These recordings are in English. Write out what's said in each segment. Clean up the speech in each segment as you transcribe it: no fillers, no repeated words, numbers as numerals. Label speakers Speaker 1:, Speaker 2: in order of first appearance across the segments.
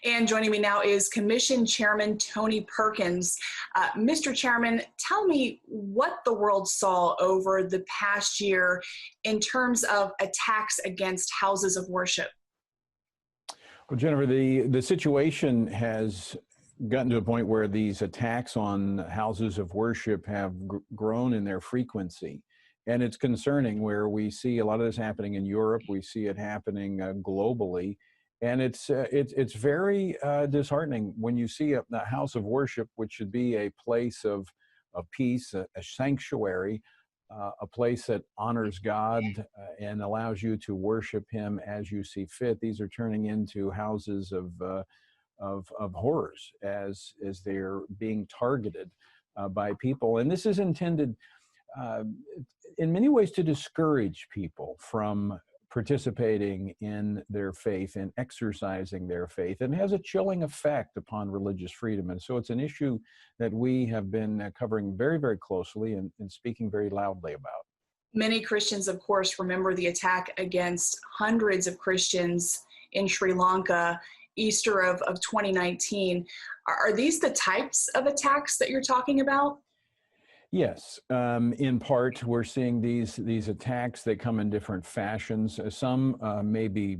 Speaker 1: And joining me now is Commission Chairman Tony Perkins. Mr. Chairman, tell me what the world saw over the past year in terms of attacks against houses of worship.
Speaker 2: Well, Jennifer, the situation has gotten to a point where these attacks on houses of worship have grown in their frequency. And it's concerning, where we see a lot of this happening in Europe. We see it happening globally. And it's very disheartening when you see a house of worship, which should be a place of peace, a sanctuary, a place that honors God and allows you to worship Him as you see fit. These are turning into houses of horrors as they're being targeted by people. And this is intended in many ways to discourage people from participating in their faith and exercising their faith, and has a chilling effect upon religious freedom. And so it's an issue that we have been covering very, very closely and speaking very loudly about.
Speaker 1: Many Christians, of course, remember the attack against hundreds of Christians in Sri Lanka, Easter of 2019. Are these the types of attacks that you're talking about?
Speaker 2: Yes, in part, we're seeing these attacks. They come in different fashions. Some may be,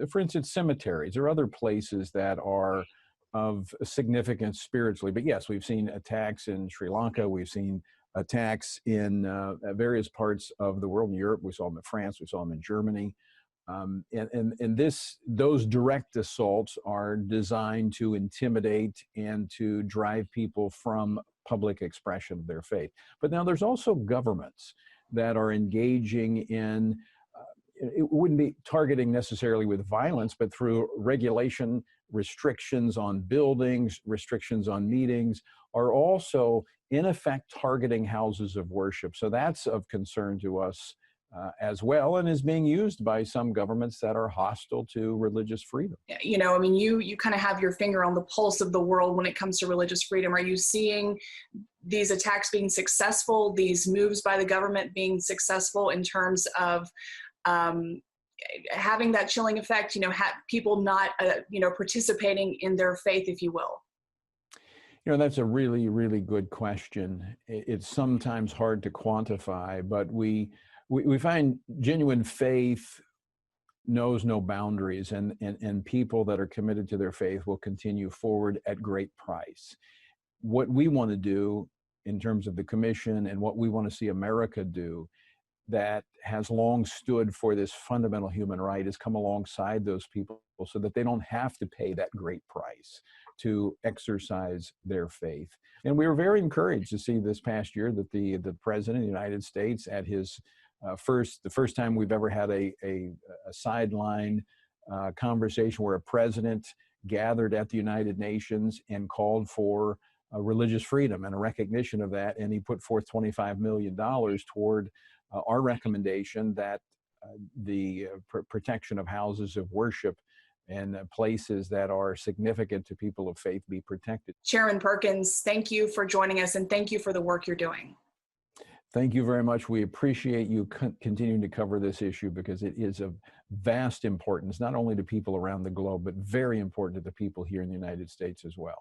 Speaker 2: for instance, cemeteries or other places that are of significance spiritually. But yes, we've seen attacks in Sri Lanka. We've seen attacks in various parts of the world. In Europe, we saw them in France. We saw them in Germany. Those direct assaults are designed to intimidate and to drive people from public expression of their faith. But now there's also governments that are engaging in, it wouldn't be targeting necessarily with violence, but through regulation, restrictions on buildings, restrictions on meetings, are also in effect targeting houses of worship. So that's of concern to us as well, and is being used by some governments that are hostile to religious freedom.
Speaker 1: You know, I mean, you kind of have your finger on the pulse of the world when it comes to religious freedom. Are you seeing these attacks being successful, these moves by the government being successful in terms of having that chilling effect, people not, participating in their faith, if you will?
Speaker 2: That's a really, really good question. It's sometimes hard to quantify, but we find genuine faith knows no boundaries, and people that are committed to their faith will continue forward at great price. What we want to do in terms of the commission, and what we want to see America do, that has long stood for this fundamental human right, is come alongside those people so that they don't have to pay that great price to exercise their faith. And we were very encouraged to see this past year that the President of the United States, at his the first time we've ever had a sideline conversation where a president gathered at the United Nations and called for religious freedom and a recognition of that. And he put forth $25 million toward our recommendation that the protection of houses of worship and places that are significant to people of faith be protected.
Speaker 1: Chairman Perkins, thank you for joining us, and thank you for the work you're doing.
Speaker 2: Thank you very much. We appreciate you continuing to cover this issue, because it is of vast importance, not only to people around the globe, but very important to the people here in the United States as well.